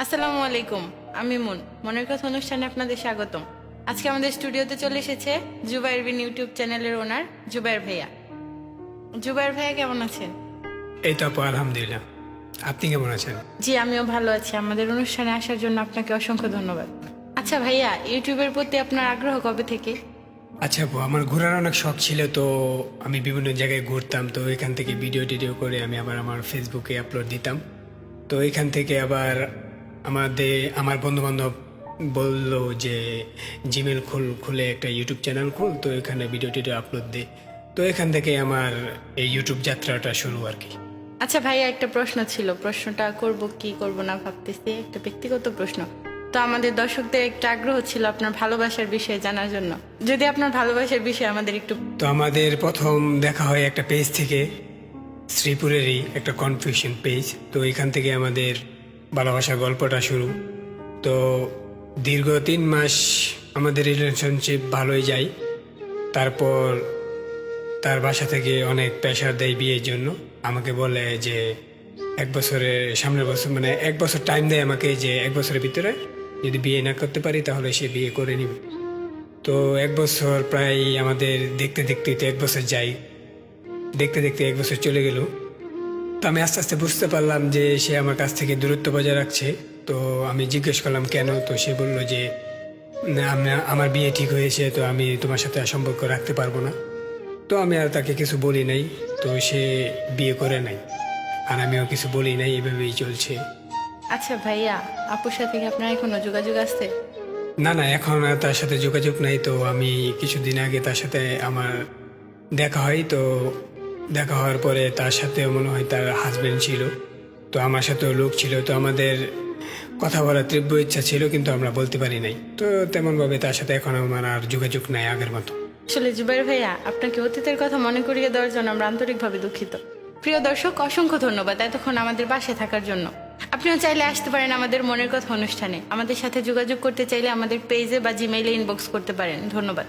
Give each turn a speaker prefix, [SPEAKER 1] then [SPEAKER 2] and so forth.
[SPEAKER 1] আসসালামু আলাইকুম, আমি মনের কথা অনুষ্ঠানে আপনাদের স্বাগতম। আজকে আমাদের স্টুডিওতে চলে এসেছে জুবাইর বিন ইউটিউব চ্যানেলের ওনার জুবাইর ভাইয়া। জুবাইর ভাইয়া কেমন আছেন?
[SPEAKER 2] এই তো আপু, আলহামদুলিল্লাহ। আপনি কেমন আছেন?
[SPEAKER 1] জি, আমিও ভালো আছি। আমাদের অনুষ্ঠানে আসার জন্য আপনাকে অসংখ্য ধন্যবাদ। আচ্ছা ভাইয়া, ইউটিউবের প্রতি আপনার আগ্রহ কবে থেকে?
[SPEAKER 2] আচ্ছা আপু, আমার ঘোরার অনেক শখ ছিল, তো আমি বিভিন্ন জায়গায় ঘুরতাম, তো এখান থেকে ভিডিও টিডিও করে আমি আবার আমার ফেসবুকে আপলোড দিতাম। তো এখান থেকে আবার আমার বন্ধু বান্ধব বললো যে জিমেল খুলে একটা ইউটিউব চ্যানেল খুল, তো এখানে ভিডিও টিডিও আপলোড দে। তো এখান থেকে আমার এই ইউটিউব যাত্রাটা শুরু আর কি।
[SPEAKER 1] আচ্ছা ভাইয়া, একটা প্রশ্ন ছিল, প্রশ্নটা করব কি করব না ভাবতেছি, একটা ব্যক্তিগত প্রশ্ন। তো আমাদের দর্শকদের একটা আগ্রহ ছিল আপনার ভালোবাসার বিষয়ে জানার জন্য, যদি আপনার ভালোবাসার বিষয়ে আমাদের একটু।
[SPEAKER 2] তো আমাদের প্রথম দেখা হয় একটা পেজ থেকে, শ্রীপুরেরই একটা কনফিউশন পেজ। তো এখান থেকে আমাদের ভালোবাসা গল্পটা শুরু। তো দীর্ঘ 3 মাস আমাদের রিলেশনশিপ ভালোই যায়। তারপর তার বাসা থেকে অনেক প্রেশার দেয় বিয়ের জন্য। আমাকে বলে যে সামনের বছর, মানে 1 বছর টাইম দেয় আমাকে, যে 1 বছরের ভিতরে যদি বিয়ে না করতে পারি তাহলে সে বিয়ে করে নিবে। তো 1 বছর প্রায় আমাদের দেখতে দেখতে তো 1 বছর যাই, দেখতে দেখতে 1 বছর চলে গেল। তো আমি আস্তে আস্তে বুঝতে পারলাম যে সে আমার কাছ থেকে দূরত্ব বজায় রাখছে। তো আমি জিজ্ঞেস করলাম কেন, তো সে বলল যে না, আমার বিয়ে ঠিক হয়েছে, তো আমি তোমার সাথে আর সম্পর্ক রাখতে পারবো না। তো আমি আর তাকে কিছু বলি নাই, তো সে বিয়ে করে নাই, আর আমিও কিছু বলি নাই, এভাবেই চলছে।
[SPEAKER 1] আচ্ছা ভাইয়া, আপুর সাথে কি আপনার এখনো যোগাযোগ আছে?
[SPEAKER 2] না না, এখন আর তার সাথে যোগাযোগ নাই। তো আমি কিছুদিন আগে তার সাথে আমার দেখা হয়। তো দেখা হওয়ার পরে তার সাথে মনে হয় তার হাজবেন্ড ছিল, তো আমার সাথেও লোক ছিল। তো আমাদের কথা বলার তীব্র ইচ্ছা ছিল, কিন্তু আমরা বলতে পারি নাই। তো তেমনভাবে তার সাথে এখন আমার আর যোগাযোগ নাই আগের মতো।
[SPEAKER 1] আসলে জুবাইর ভাইয়া, আপনাকে অতীতের কথা মনে করিয়ে দেওয়ার জন্য আমরা আন্তরিকভাবে দুঃখিত। প্রিয় দর্শক, অসংখ্য ধন্যবাদ এতক্ষণ আমাদের পাশে থাকার জন্য। আপনিও চাইলে আসতে পারেন আমাদের মনের কথা অনুষ্ঠানে। আমাদের সাথে যোগাযোগ করতে চাইলে আমাদের পেজে বা জিমেইলে ইনবক্স করতে পারেন। ধন্যবাদ।